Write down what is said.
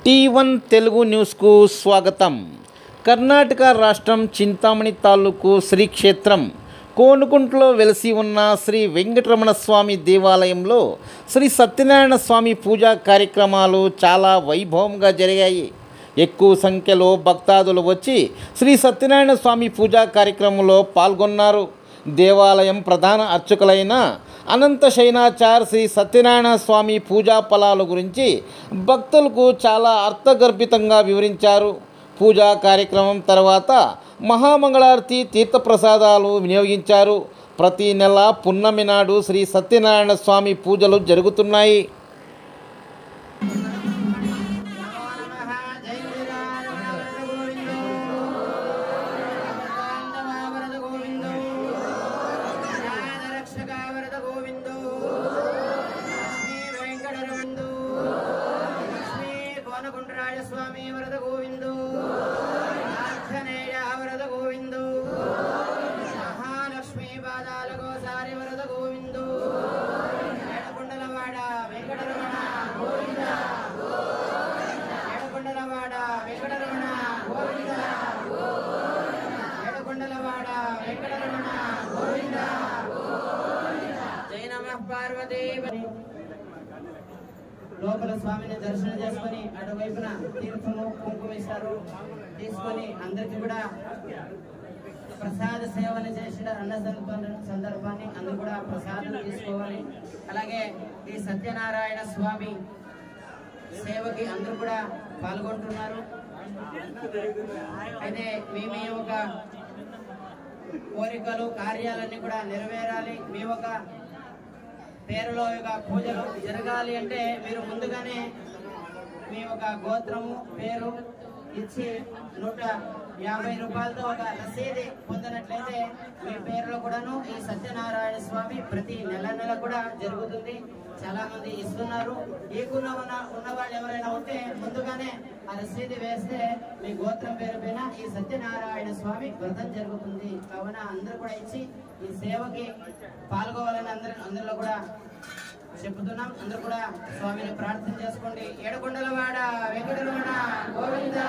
T1 Telugu న్యూస్కు స్వాగతం. కర్ణాటక రాష్ట్రం చింతామణి తాలూకు శ్రీక్షేత్రం కోనుకుంటలో వెలసి ఉన్న శ్రీ వెంకటరమణ స్వామి దేవాలయంలో శ్రీ సత్యనారాయణ స్వామి పూజా కార్యక్రమాలు చాలా వైభవంగా జరిగాయి. ఎక్కువ సంఖ్యలో భక్తాదులు వచ్చి శ్రీ సత్యనారాయణ స్వామి పూజా కార్యక్రమంలో పాల్గొన్నారు. దేవాలయం ప్రధాన అర్చకులైన అనంత శయనాచార్ శ్రీ సత్యనారాయణ స్వామి పూజా ఫలాల గురించి భక్తులకు చాలా అర్థగర్భితంగా వివరించారు. పూజా కార్యక్రమం తర్వాత మహామంగళారతి తీర్థప్రసాదాలు వినియోగించారు. ప్రతి నెల పున్నమి నాడు శ్రీ సత్యనారాయణ స్వామి పూజలు జరుగుతున్నాయి. స్వామి వరద గోవిందో, ఆంజనేయ వరద గోవిందో, మహాలక్ష్మి పాదాల గోసారి వరద గోవిందో, ఏడుకొండలవాడ వెంకటరమణ గోవింద, ఏడుకొండలవాడ వెంకటరమణ గోవింద, ఏడుకొండలవాడ వెంకటరమణ గోవింద. జై నమః పార్వతీ. లోపల స్వామిని దర్శనం చేసుకుని అటువైపున తీర్థము కుంకుమ ఇస్తారు. తీసుకొని అందరికి కూడా ప్రసాద సేవలు చేసిన అన్న సందర్భాన్ని అందరూ కూడా ప్రసాదం తీసుకోవాలి. అలాగే ఈ సత్యనారాయణ స్వామి సేవకి అందరూ కూడా పాల్గొంటున్నారు. అయితే మీ ఒక కోరికలు కార్యాలన్నీ కూడా నెరవేరాలి. మీ ఒక పేరులో యొక్క పూజలు జరగాలి అంటే మీరు ముందుగానే మీ ఒక గోత్రము పేరు ఇచ్చి 150 రూపాయలతో ఒక రసీది పొందినట్లయితే మీ పేరులో కూడాను ఈ సత్యనారాయణ స్వామి ప్రతి నెల కూడా జరుగుతుంది. చాలా మంది ఇస్తున్నారు. ఈకున్న ఉన్న వాళ్ళు ఎవరైనా ఉంటే ముందుగానే ఆ రసీది వేస్తే మీ గోత్రం పేరు పైన ఈ సత్యనారాయణ స్వామి వ్రతం జరుగుతుంది. కావున అందరూ కూడా ఇచ్చి ఈ సేవకి పాల్గొవాలని అందరిలో కూడా చెప్తున్నాం. అందరూ కూడా స్వామిని ప్రార్థన చేసుకోండి. ఏడుకొండలవాడ వెంకటరమణ గోవింద.